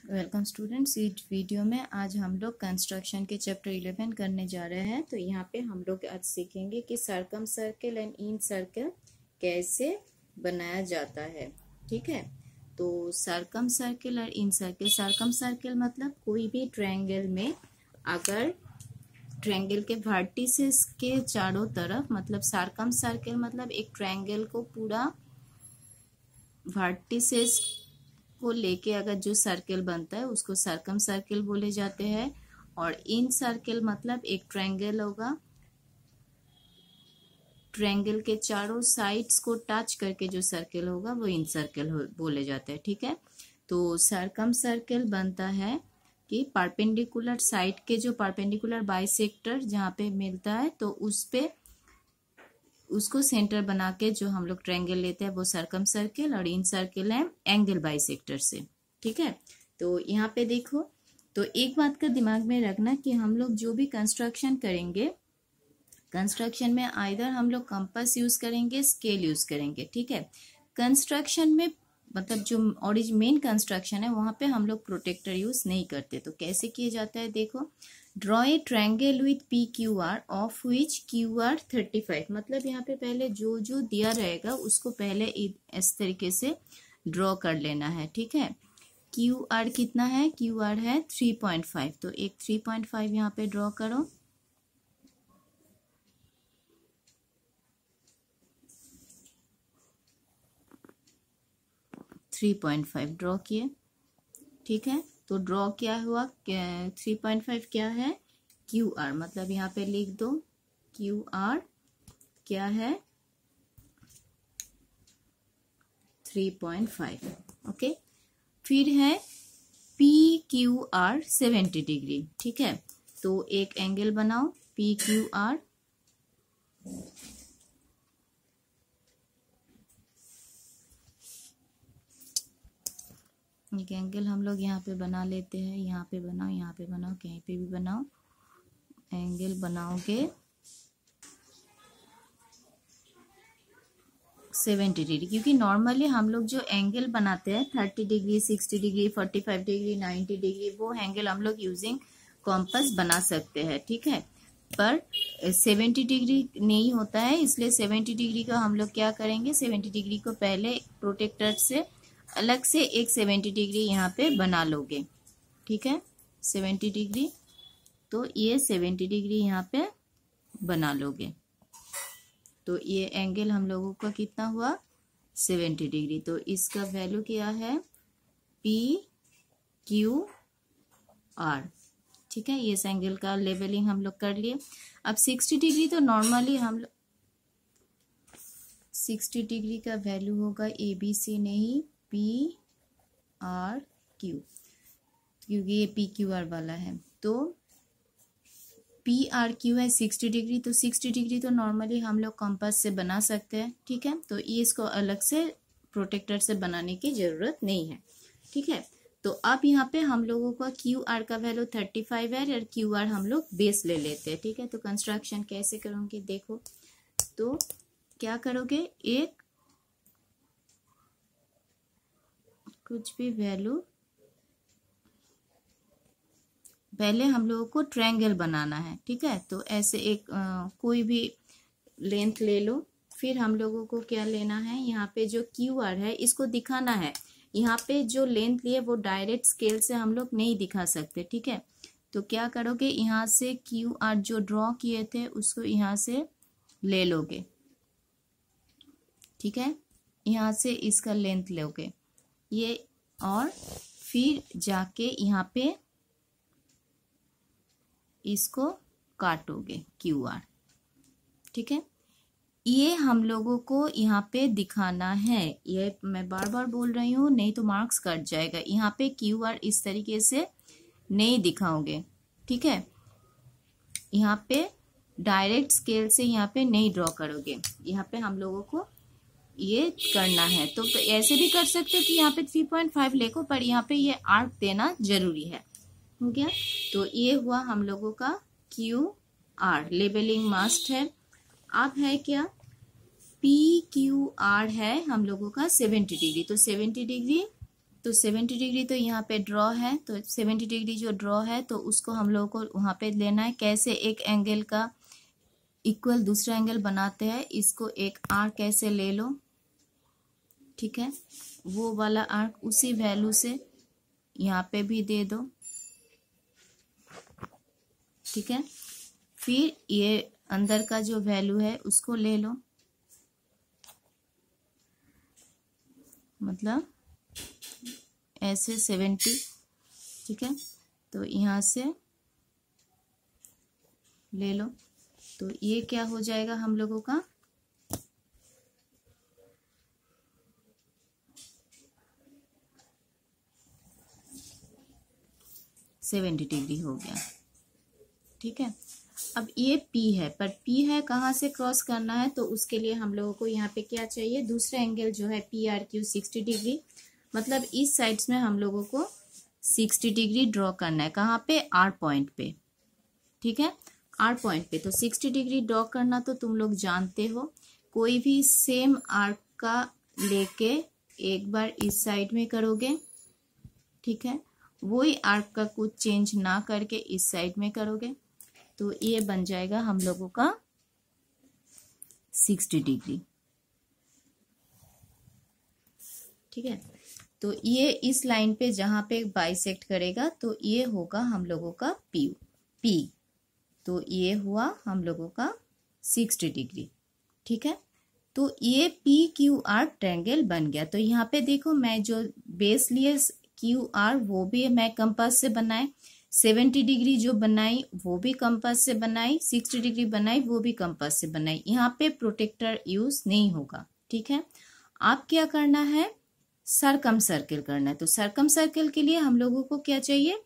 Welcome students. इस video में आज हम लोग कंस्ट्रक्शन के चैप्टर 11 करने जा रहे हैं। तो यहाँ पे हम लोग आज सीखेंगे कि circum circle and in circle कैसे बनाया जाता है। ठीक है, तो सर्कम सर्कल और इन सर्कल। सर्कम सर्कल मतलब कोई भी ट्रायंगल में अगर ट्रायंगल के वर्टिसेस के चारों तरफ, मतलब सर्कम सर्कल मतलब एक ट्रायंगल को पूरा वर्टिसेस को लेके अगर जो सर्कल बनता है उसको सर्कम सर्कल बोले जाते हैं। और इन सर्कल मतलब एक ट्रायंगल होगा, ट्रायंगल के चारों साइड्स को टच करके जो सर्कल होगा वो इन सर्कल बोले जाते हैं। ठीक है, तो सर्कम सर्कल बनता है कि परपेंडिकुलर साइड के जो परपेंडिकुलर बाइसेक्टर जहाँ पे मिलता है तो उस पे उसको सेंटर बना के जो हम लोग ट्रायंगल लेते हैं वो सर्कम सर्कल, और इन सर्कल है एंगल बाइसेक्टर से। ठीक है, तो यहाँ पे देखो, तो एक बात का दिमाग में रखना कि हम लोग जो भी कंस्ट्रक्शन करेंगे, कंस्ट्रक्शन में आइदर हम लोग कंपास यूज करेंगे, स्केल यूज करेंगे। ठीक है, कंस्ट्रक्शन में मतलब जो मेन कंस्ट्रक्शन है वहां पे हम लोग प्रोटेक्टर यूज नहीं करते। तो कैसे किया जाता है देखो, draw a triangle with P Q R of which Q R 35। मतलब यहाँ पे पहले जो जो दिया रहेगा उसको पहले इस तरीके से ड्रॉ कर लेना है। ठीक है, क्यू आर कितना है, क्यू आर है 3.5, तो एक 3.5 यहाँ पे ड्रॉ करो। थ्री 3.5 ड्रॉ किए। ठीक है, तो ड्रॉ क्या हुआ, 3.5 क्या है, क्यू आर। मतलब यहाँ पे लिख दो क्यू आर क्या है 3.5। ओके, फिर है पी क्यू आर 70 डिग्री। ठीक है, तो एक एंगल बनाओ पी क्यू आर, एक एंगल हम लोग यहाँ पे बना लेते हैं। यहाँ पे बनाओ, यहाँ पे बनाओ, कहीं पे भी बनाओ, एंगल बनाओगे 70 डिग्री। क्योंकि नॉर्मली हम लोग जो एंगल बनाते हैं 30 डिग्री, 60 डिग्री, 45 डिग्री, 90 डिग्री, वो एंगल हम लोग यूजिंग कॉम्पस बना सकते हैं। ठीक है, पर 70 डिग्री नहीं होता है, इसलिए 70 डिग्री का हम लोग क्या करेंगे, 70 डिग्री को पहले प्रोटेक्टर से अलग से एक 70 डिग्री यहाँ पे बना लोगे। ठीक है, 70 डिग्री, तो ये 70 डिग्री यहाँ पे बना लोगे। तो ये एंगल हम लोगों का कितना हुआ, 70 डिग्री। तो इसका वैल्यू क्या है, पी क्यू आर। ठीक है, ये एंगल का लेवलिंग हम लोग कर लिए। अब 60 डिग्री तो नॉर्मली हम लोग 60 डिग्री का वैल्यू होगा ए बी सी, नहीं पी आर क्यू, क्योंकि ये पी क्यू आर वाला है। तो पी आर क्यू है 60 डिग्री, तो 60 डिग्री तो नॉर्मली हम लोग कंपास से बना सकते हैं। ठीक है, तो ये इसको अलग से प्रोटेक्टर से बनाने की जरूरत नहीं है। ठीक है, तो अब यहाँ पे हम लोगों का क्यू आर का वैल्यू 35 है और क्यू आर हम लोग बेस ले लेते हैं। ठीक है, तो कंस्ट्रक्शन कैसे करोगे देखो, तो क्या करोगे, एक कुछ भी वैल्यू, पहले हम लोगों को ट्रायंगल बनाना है। ठीक है, तो ऐसे एक कोई भी लेंथ ले लो। फिर हम लोगों को क्या लेना है, यहाँ पे जो क्यू आर है इसको दिखाना है। यहाँ पे जो लेंथ लिए वो डायरेक्ट स्केल से हम लोग नहीं दिखा सकते। ठीक है, तो क्या करोगे, यहाँ से क्यू आर जो ड्रॉ किए थे उसको यहाँ से ले लोगे। ठीक है, यहाँ से इसका लेंथ लोगे ये, और फिर जाके यहाँ पे इसको काटोगे क्यू आर। ठीक है, ये हम लोगों को यहाँ पे दिखाना है। ये मैं बार बार बोल रही हूँ, नहीं तो मार्क्स कट जाएगा। यहाँ पे क्यू आर इस तरीके से नहीं दिखाओगे। ठीक है, यहाँ पे डायरेक्ट स्केल से यहाँ पे नहीं ड्रॉ करोगे। यहाँ पे हम लोगों को ये करना है। तो ऐसे भी कर सकते हो कि यहाँ पे 3.5 लिखो, पर यहाँ पे ये आर्क देना जरूरी है। हो गया, तो ये हुआ हम लोगों का क्यू आर, लेबलिंग मस्ट है। अब है क्या, पी क्यू आर है हम लोगों का 70 डिग्री, तो 70 डिग्री तो 70 डिग्री तो यहाँ पे ड्रॉ है, तो 70 डिग्री जो ड्रॉ है तो उसको हम लोगों को वहाँ पे लेना है। कैसे एक एंगल का इक्वल दूसरा एंगल बनाते हैं, इसको एक आर्क ऐसे ले लो, ठीक है, वो वाला आर्क उसी वैल्यू से यहाँ पे भी दे दो, ठीक है। फिर ये अंदर का जो वैल्यू है उसको ले लो, मतलब ऐसे 70, ठीक है, तो यहाँ से ले लो, तो ये क्या हो जाएगा हम लोगों का 70 डिग्री हो गया, ठीक है। अब ये P है, पर P है कहाँ से क्रॉस करना है, तो उसके लिए हम लोगों को यहाँ पे क्या चाहिए, दूसरा एंगल जो है PRQ 60 डिग्री, मतलब इस साइड्स में हम लोगों को 60 डिग्री ड्रॉ करना है। कहाँ पे, R पॉइंट पे, ठीक है, R पॉइंट पे। तो 60 डिग्री ड्रॉ करना तो तुम लोग जानते हो, कोई भी सेम आर्क का लेके एक बार इस साइड में करोगे, ठीक है, वही आर्क का कुछ चेंज ना करके इस साइड में करोगे, तो ये बन जाएगा हम लोगों का 60 डिग्री, ठीक है। तो ये इस लाइन पे जहां पे बाइसेक्ट करेगा तो ये होगा हम लोगों का P, तो ये हुआ हम लोगों का 60 डिग्री, ठीक है। तो ये PQR ट्रायंगल बन गया। तो यहाँ पे देखो, मैं जो बेस लिए QR वो भी मैं कंपास से बनाए, 70 डिग्री जो बनाई वो भी कंपास से बनाई, 60 डिग्री बनाई वो भी कंपास से बनाई। यहाँ पे प्रोटेक्टर यूज नहीं होगा, ठीक है। आप क्या करना है, सरकम सर्किल करना है। तो सरकम सर्किल के लिए हम लोगों को क्या चाहिए,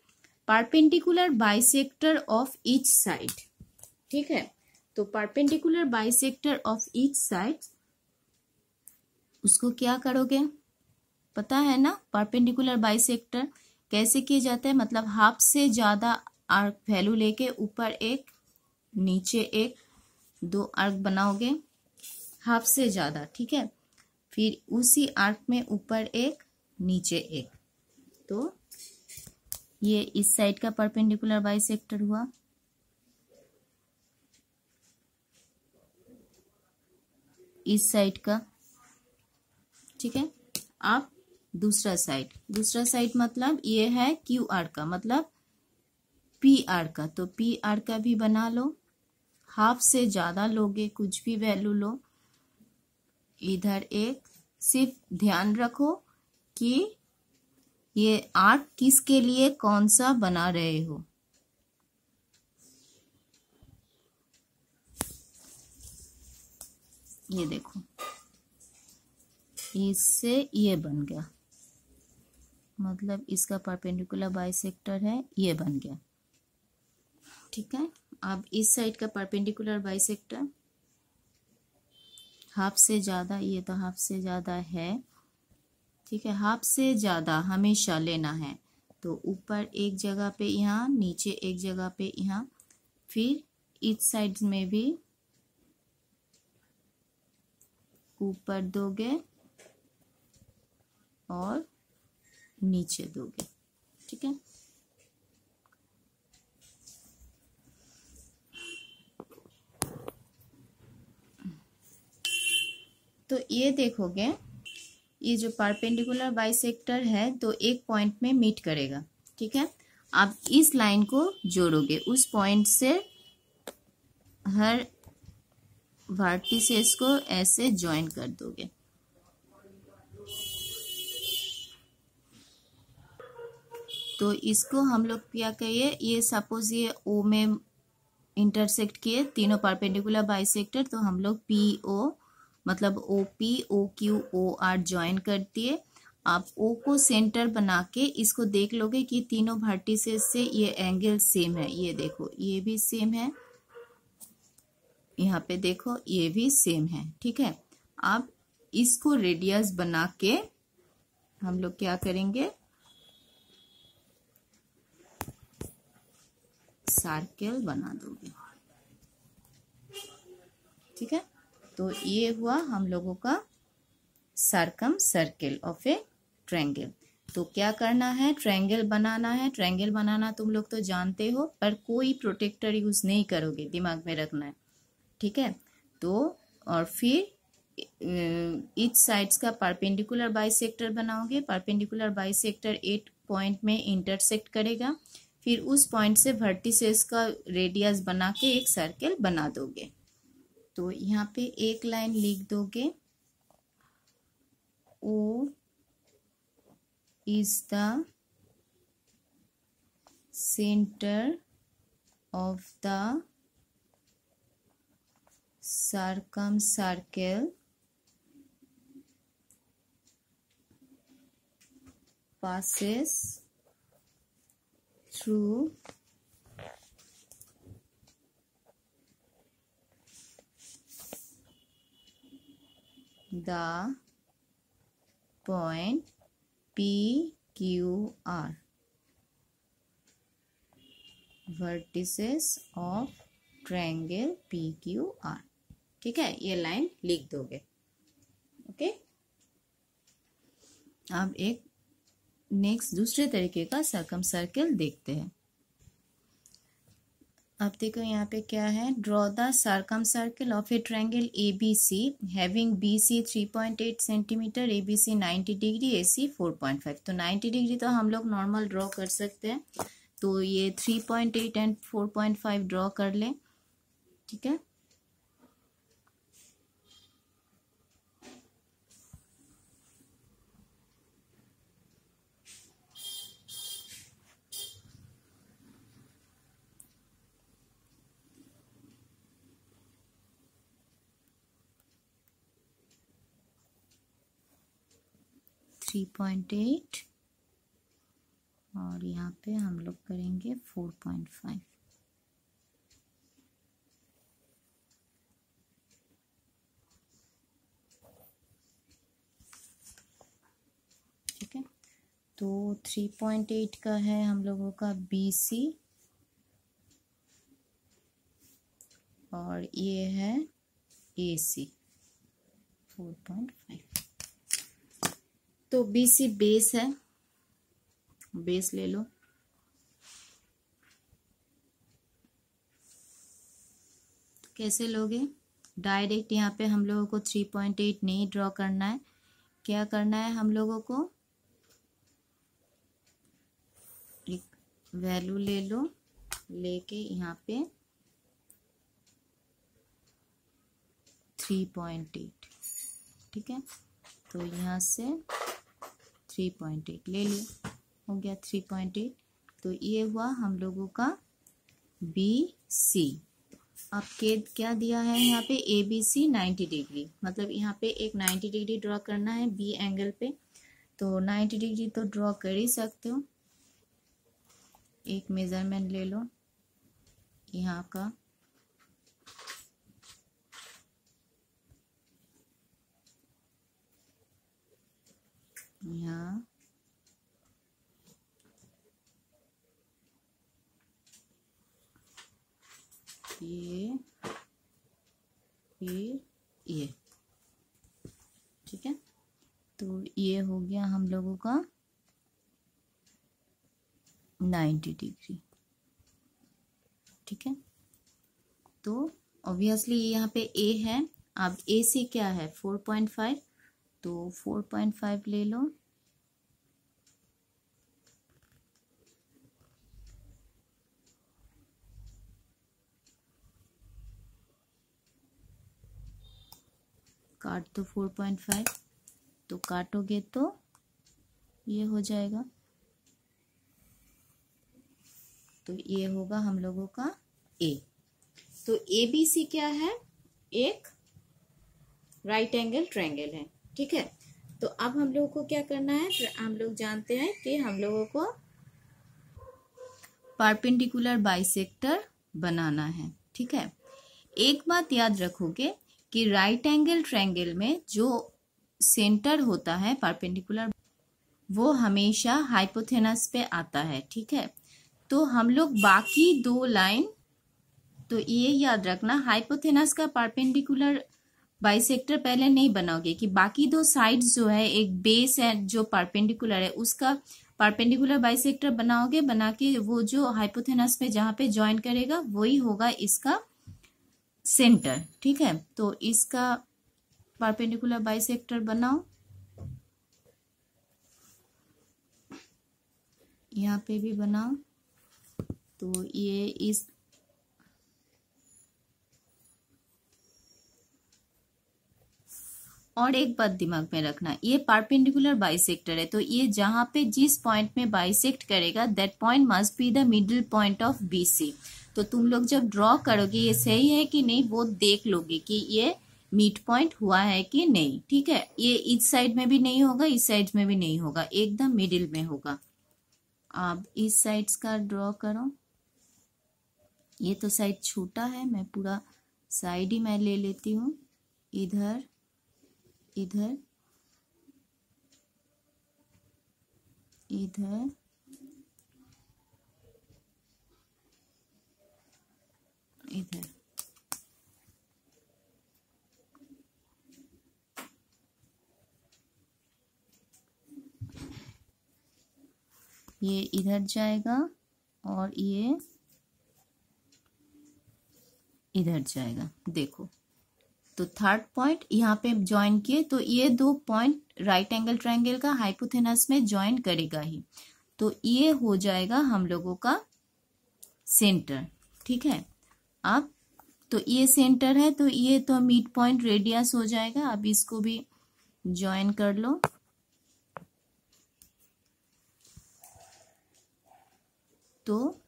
perpendicular bisector of each side, ठीक है। तो perpendicular bisector of each side, उसको क्या करोगे, पता है ना, परपेंडिकुलर बाइसेक्टर कैसे किया जाता है, मतलब हाफ से ज्यादा आर्क वैल्यू लेके ऊपर एक नीचे एक, दो आर्क बनाओगे हाफ से ज्यादा, ठीक है, फिर उसी आर्क में ऊपर एक नीचे एक, तो ये इस साइड का परपेंडिकुलर बाइसेक्टर हुआ, इस साइड का, ठीक है। आप दूसरा साइड मतलब ये है QR का, मतलब PR का, तो PR का भी बना लो, हाफ से ज्यादा लोगे, कुछ भी वैल्यू लो, इधर एक, सिर्फ ध्यान रखो कि ये आर्क किसके लिए कौन सा बना रहे हो, ये देखो, इससे ये बन गया, मतलब इसका परपेंडिकुलर बाइसेक्टर है, ये बन गया, ठीक है। अब इस साइड का परपेंडिकुलर बाइसेक्टर हाफ से ज्यादा, ये तो हाफ से ज्यादा है, ठीक है, हाफ से ज्यादा हमेशा लेना है, तो ऊपर एक जगह पे यहाँ, नीचे एक जगह पे यहाँ, फिर इस साइड में भी ऊपर दोगे और नीचे दोगे, ठीक है। तो ये देखोगे, ये जो परपेंडिकुलर बाइसेक्टर है तो एक पॉइंट में मीट करेगा, ठीक है। आप इस लाइन को जोड़ोगे, उस पॉइंट से हर वर्टिसेस को ऐसे ज्वाइन कर दोगे, तो इसको हम लोग क्या कहिए, ये सपोज ये O में इंटरसेक्ट किए तीनों परपेंडिकुलर बाइसेक्टर, तो हम लोग PO मतलब OP OQ OR ज्वाइन कर दिए। आप O को सेंटर बना के इसको देख लोगे कि तीनों वर्टिसेस से ये एंगल सेम है, ये देखो ये भी सेम है, यहाँ पे देखो ये भी सेम है, ठीक है। आप इसको रेडियस बना के हम लोग क्या करेंगे, सर्कल बना दोगे, ठीक है। तो ये हुआ हम लोगों का सरकम सर्किल ऑफ ए ट्रायंगल। तो क्या करना है, ट्रायंगल बनाना है। ट्रायंगल बनाना तुम लोग तो जानते हो, पर कोई प्रोटेक्टर यूज नहीं करोगे, दिमाग में रखना है, ठीक है। तो और फिर ईच साइड्स का परपेंडिकुलर बाइसेक्टर बनाओगे। परपेंडिकुलर बाइसेक्टर 8 पॉइंट में इंटरसेक्ट करेगा। फिर उस पॉइंट से वर्टिसेस का रेडियस बना के एक सर्कल बना दोगे। तो यहाँ पे एक लाइन लिख दोगे, O is the center of the circumcircle passes through the point PQR, vertices of triangle PQR, ठीक है। ये लाइन लिख दोगे, ओके। अब एक नेक्स्ट दूसरे तरीके का सर्कम सर्कल देखते हैं। अब देखो यहाँ पे क्या है, draw the circum circle of A triangle ABC having BC 3.8 centimetre, ABC 90 degree, AC 4.5। तो 90 डिग्री तो हम लोग नॉर्मल ड्रॉ कर सकते हैं, तो ये 3.8 एंड 4.5 ड्रॉ कर लें, ठीक है। थ्री 3.8 और यहाँ पे हम लोग करेंगे 4.5, ठीक है। तो 3.8 का है हम लोगों का BC और ये है AC 4.5। तो BC बेस है, बेस ले लो। कैसे लोगे, डायरेक्ट यहाँ पे हम लोगों को 3.8 नहीं ड्रॉ करना है। क्या करना है, हम लोगों को एक वैल्यू ले लो, लेके यहाँ पे 3.8, ठीक है। तो यहाँ से 3.8 ले लिया, हो गया 3.8। तो ये हुआ हम लोगों का BC। अब क्या दिया है यहाँ पे, ABC 90 डिग्री, मतलब यहाँ पे एक 90 डिग्री ड्रॉ करना है B एंगल पे। तो 90 डिग्री तो ड्रॉ कर ही सकते हो। एक मेजरमेंट ले लो यहाँ का, यहाँ ये, फिर ये, ठीक है। तो ये हो गया हम लोगों का 90 डिग्री, ठीक है। तो ऑब्वियसली यहाँ पे A है। अब AC क्या है 4.5, तो 4.5 ले लो। काट दो 4.5, तो काटोगे तो ये हो जाएगा। तो ये होगा हम लोगों का A। तो ABC क्या है, एक राइट एंगल ट्रायंगल है, ठीक है। तो अब हम लोगों को क्या करना है, हम लोग जानते हैं कि हम लोगों को परपेंडिकुलर बाइसेक्टर बनाना है, ठीक है। एक बात याद रखोगे कि राइट एंगल ट्रायंगल में जो सेंटर होता है परपेंडिकुलर, वो हमेशा हाइपोथेनस पे आता है, ठीक है। तो हम लोग बाकी दो लाइन, तो ये याद रखना हाइपोथेनस का परपेंडिकुलर बाइसेक्टर पहले नहीं बनाओगे कि बाकी दो साइड्स जो है, एक बेस है जो परपेंडिकुलर है, उसका परपेंडिकुलर बाइसेक्टर बनाओगे, बना के वो जो हाइपोथेनस पे जहां पे ज्वाइन करेगा वही होगा इसका सेंटर। ठीक है, तो इसका परपेंडिकुलर बाइसेक्टर बनाओ, यहाँ पे भी बनाओ। तो ये इस और एक बात दिमाग में रखना, ये परपेंडिकुलर बाइसेक्टर है, तो ये जहां पे जिस पॉइंट में बाइसेक्ट करेगा that point must be the middle point of BC. तो तुम लोग जब ड्रॉ करोगे ये सही है कि नहीं वो देख लोगे कि ये मिड पॉइंट हुआ है कि नहीं। ठीक है, ये इस साइड में भी नहीं होगा, इस साइड में भी नहीं होगा, एकदम मिडिल में होगा। अब इस साइड्स का ड्रॉ करो। ये तो साइड छोटा है, मैं पूरा साइड ही मैं ले लेती हूँ, इधर इधर इधर इधर। ये इधर जाएगा और ये इधर जाएगा। देखो, तो थर्ड पॉइंट यहाँ पे ज्वाइन किए, तो ये दो पॉइंट राइट एंगल ट्रायंगल का हाइपोथेनस में ज्वाइन करेगा ही, तो ये हो जाएगा हम लोगों का सेंटर। ठीक है, अब तो ये सेंटर है, तो ये तो मिड पॉइंट रेडियस हो जाएगा। अब इसको भी ज्वाइन कर लो। तो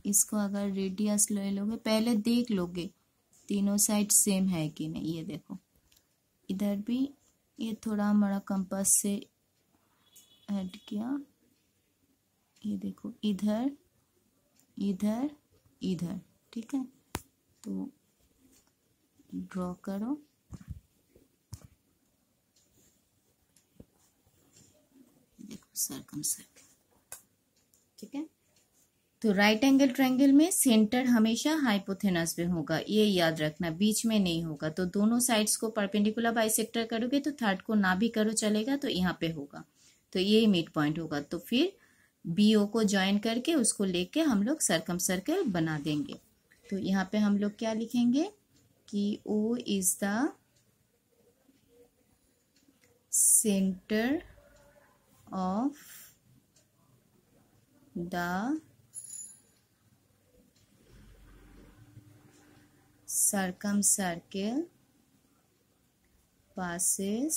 इसको अगर रेडियस ले लोगे, पहले देख लोगे तीनों साइड सेम है कि नहीं। ये देखो, इधर भी ये थोड़ा हमारा कंपास से ऐड किया, ये देखो इधर इधर इधर। ठीक है, तो ड्रॉ करो। देखो सर्कम सर्कल। ठीक है, तो राइट एंगल ट्रायंगल में सेंटर हमेशा हाइपोथेनस में होगा, ये याद रखना, बीच में नहीं होगा। तो दोनों साइड्स को परपेंडिकुलर बाइसेक्टर करोगे तो थर्ड को ना भी करो चलेगा, तो यहाँ पे होगा, तो ये मिड पॉइंट होगा। तो फिर BO को ज्वाइन करके उसको लेके हम लोग सर्कम सर्कल बना देंगे। तो यहाँ पे हम लोग क्या लिखेंगे कि O is the centre of the circumcircle passes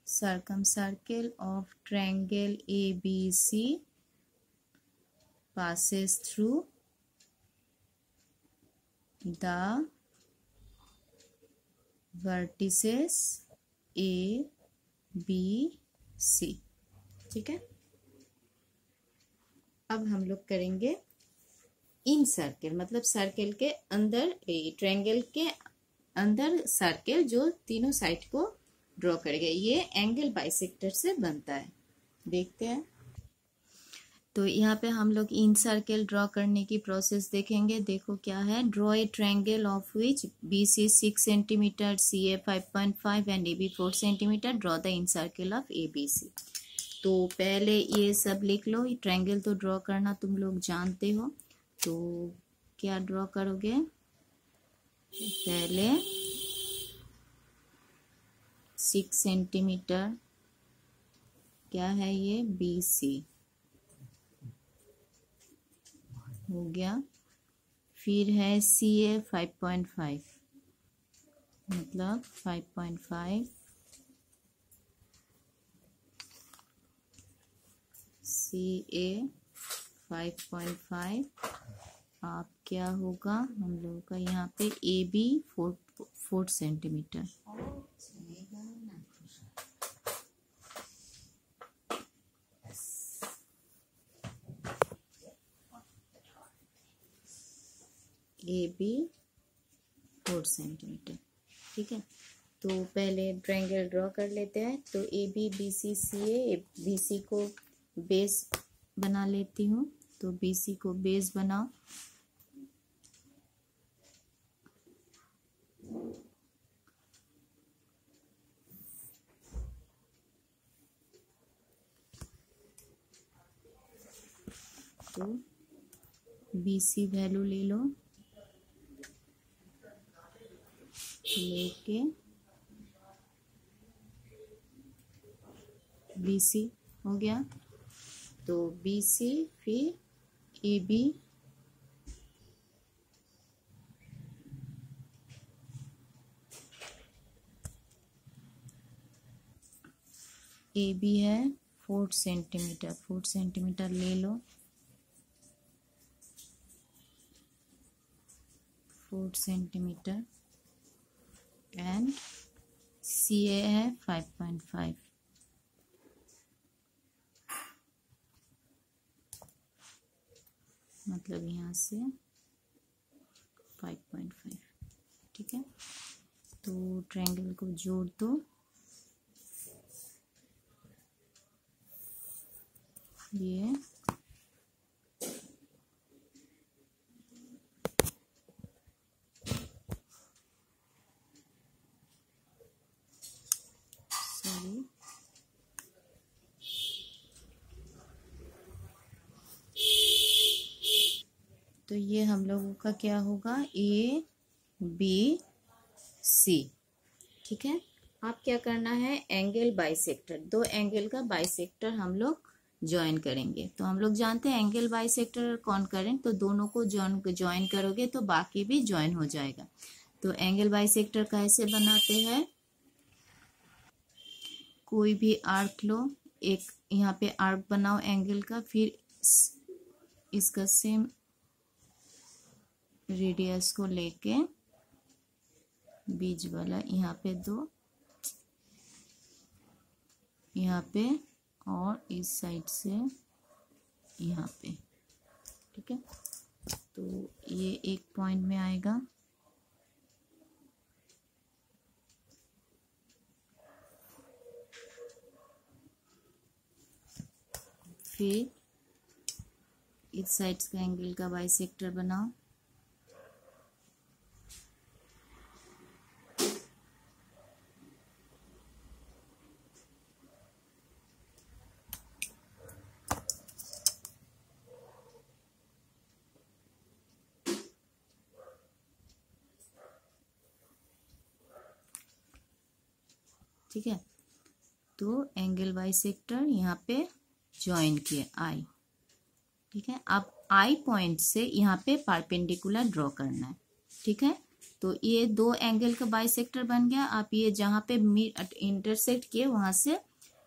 circumcircle of triangle ABC passes through the vertices A B C। ठीक है, अब हम लोग करेंगे इन सर्किल, मतलब सर्किल के अंदर, ट्रायंगल के अंदर सर्किल जो तीनों साइड को ड्रॉ करेगा। ये एंगल बाइसेक्टर से बनता है, देखते हैं। तो यहाँ पे हम लोग इन सर्किल ड्रॉ करने की प्रोसेस देखेंगे। देखो क्या है, draw a triangle of which BC 6 centimetre, CA 5.5 and AB 4 centimetre, draw the in circle of ABC। तो पहले ये सब लिख लो, ट्रायंगल तो ड्रॉ करना तुम लोग जानते हो। तो क्या ड्रॉ करोगे, पहले 6 सेंटीमीटर, क्या है ये BC हो गया। फिर है CA 5.5, मतलब 5.5 CA 5.5। आप क्या होगा हम लोगों का यहाँ पे AB 4 सेंटीमीटर। AB 4 centimetre. ठीक है, तो पहले ट्रायंगल ड्रॉ कर लेते हैं। तो AB BC CA, BC को बेस बना लेती हूँ, तो BC को बेस बनाओ। तो BC वैल्यू ले लो, लेके BC हो गया। तो BC फिर AB, AB है 4 सेंटीमीटर, 4 सेंटीमीटर ले लो, 4 सेंटीमीटर। एंड CA है 5.5, मतलब यहाँ से 5.5, ठीक है। तो ट्रायंगल को जोड़ दो, ये सॉरी तो ये हम लोगों का क्या होगा, ABC, ठीक है। आप क्या करना है, एंगल बाइसेक्टर, दो एंगल का बाइसेक्टर हम लोग ज्वाइन करेंगे। तो हम लोग जानते हैं एंगल बाइसेक्टर कौन करें, तो दोनों को ज्वाइन करोगे तो बाकी भी ज्वाइन हो जाएगा। तो एंगल बाइसेक्टर कैसे बनाते हैं, कोई भी आर्क लो, एक यहाँ पे आर्क बनाओ एंगल का, फिर इसका सेम रेडियस को लेके बीच वाला यहाँ पे दो, यहाँ पे, और इस साइड से यहाँ पे, ठीक है। तो ये एक पॉइंट में आएगा, फिर इस साइड का एंगल का बाइसेक्टर बनाओ, ठीक है। तो एंगल बाइसेक्टर यहाँ पे ज्वाइन किए आई, ठीक है। अब आई पॉइंट से यहाँ पे परपेंडिकुलर ड्रॉ करना है, ठीक है। तो ये दो एंगल का बाइसेक्टर बन गया। आप ये जहाँ पे इंटरसेक्ट किए वहां से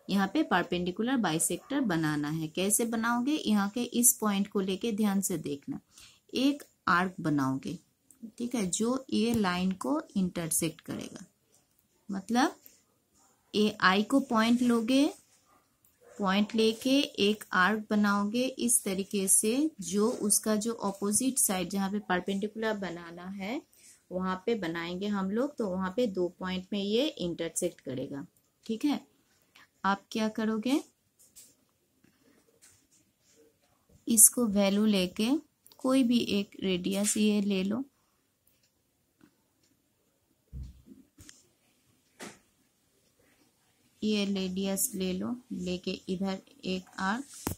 यहाँ पे परपेंडिकुलर बाइसेक्टर बनाना है। कैसे बनाओगे, यहाँ के इस पॉइंट को लेके ध्यान से देखना, एक आर्क बनाओगे, ठीक है, जो ये लाइन को इंटरसेक्ट करेगा। मतलब ए आई को पॉइंट लोगे, पॉइंट लेके एक आर्क बनाओगे इस तरीके से, जो उसका जो ऑपोजिट साइड जहाँ पे परपेंडिकुलर बनाना है वहां पे बनाएंगे हम लोग। तो वहां पे दो पॉइंट में ये इंटरसेक्ट करेगा, ठीक है। आप क्या करोगे, इसको वैल्यू लेके कोई भी एक रेडियस ये ले लो, ये रेडियस ले लो, लेके इधर एक आर्क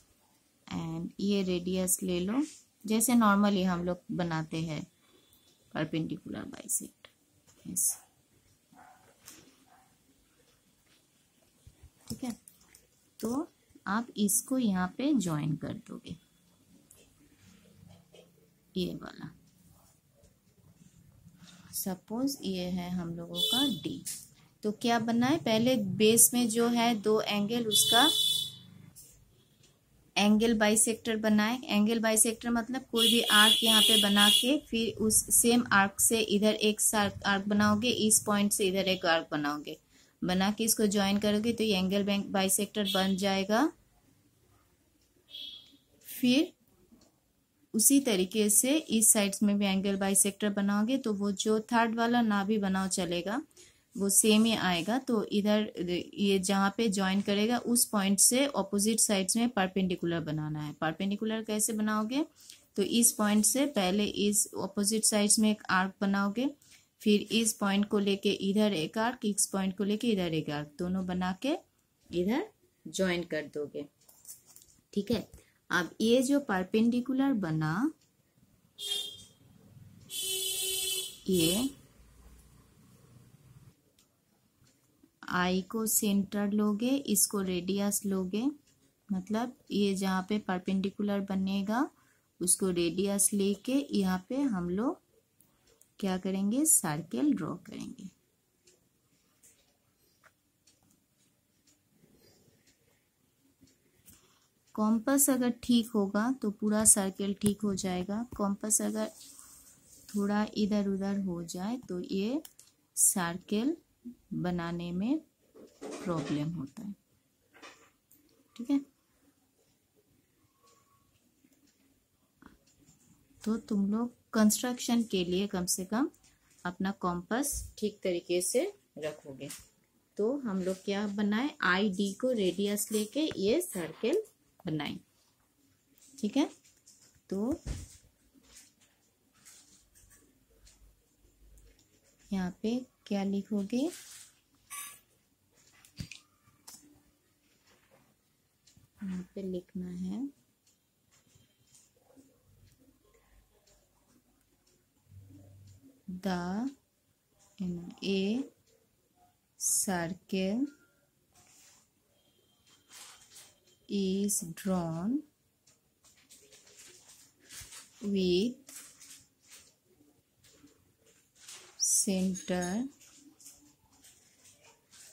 एंड ये रेडियस ले लो, जैसे नॉर्मली हम लोग बनाते हैं परपेंडिकुलर बाइसेक्टर, ठीक है। तो आप इसको यहाँ पे ज्वाइन कर दोगे, ये वाला, सपोज ये है हम लोगों का डी। तो क्या बनना है, पहले बेस में जो है दो एंगल, उसका एंगल बाइसेक्टर बनाए। एंगल बाइसेक्टर मतलब कोई भी आर्क यहाँ पे बना के फिर उस सेम आर्क से इधर एक आर्क बनाओगे, इस पॉइंट से इधर एक आर्क बनाओगे, बना के इसको ज्वाइन करोगे तो ये एंगल बाइसेक्टर बन जाएगा। फिर उसी तरीके से इस साइड्स में भी एंगल बाइसेक्टर बनाओगे, तो वो जो थर्ड वाला ना भी बनाओ चलेगा, वो सेम ही आएगा। तो इधर ये जहाँ पे ज्वाइन करेगा उस पॉइंट से ऑपोजिट साइड्स में परपेंडिकुलर बनाना है। परपेंडिकुलर कैसे बनाओगे, तो इस पॉइंट से पहले इस ऑपोजिट साइड्स में एक आर्क बनाओगे, फिर इस पॉइंट को लेके इधर एक आर्क, इस पॉइंट को लेके इधर एक आर्क, दोनों बना के इधर ज्वाइन कर दोगे। ठीक है, अब ये जो परपेंडिकुलर बना, ये आई को सेंटर लोगे, इसको रेडियस लोगे, मतलब ये जहाँ पे परपेंडिकुलर बनेगा उसको रेडियस लेके यहाँ पे हम लोग क्या करेंगे, सर्कल ड्रॉ करेंगे। कॉम्पस अगर ठीक होगा तो पूरा सर्कल ठीक हो जाएगा। कॉम्पस अगर थोड़ा इधर उधर हो जाए तो ये सर्कल बनाने में प्रॉब्लम होता है। ठीक है, तो तुम लोग कंस्ट्रक्शन के लिए कम से कम अपना कॉम्पस ठीक तरीके से रखोगे। तो हम लोग क्या बनाए, आई डी को रेडियस लेके ये सर्कल बनाए। ठीक है, तो यहाँ पे क्या लिखोगे, यहाँ पे लिखना है a circle is drawn with center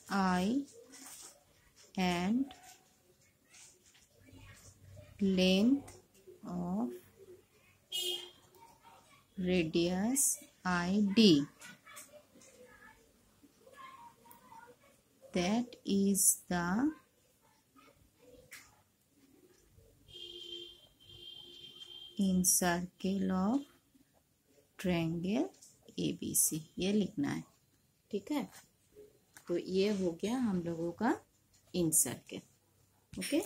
I and length of radius ID. That is the incircle of triangle ABC। ये लिखना है। ठीक है, तो ये हो गया हम लोगों का incircle। ओके।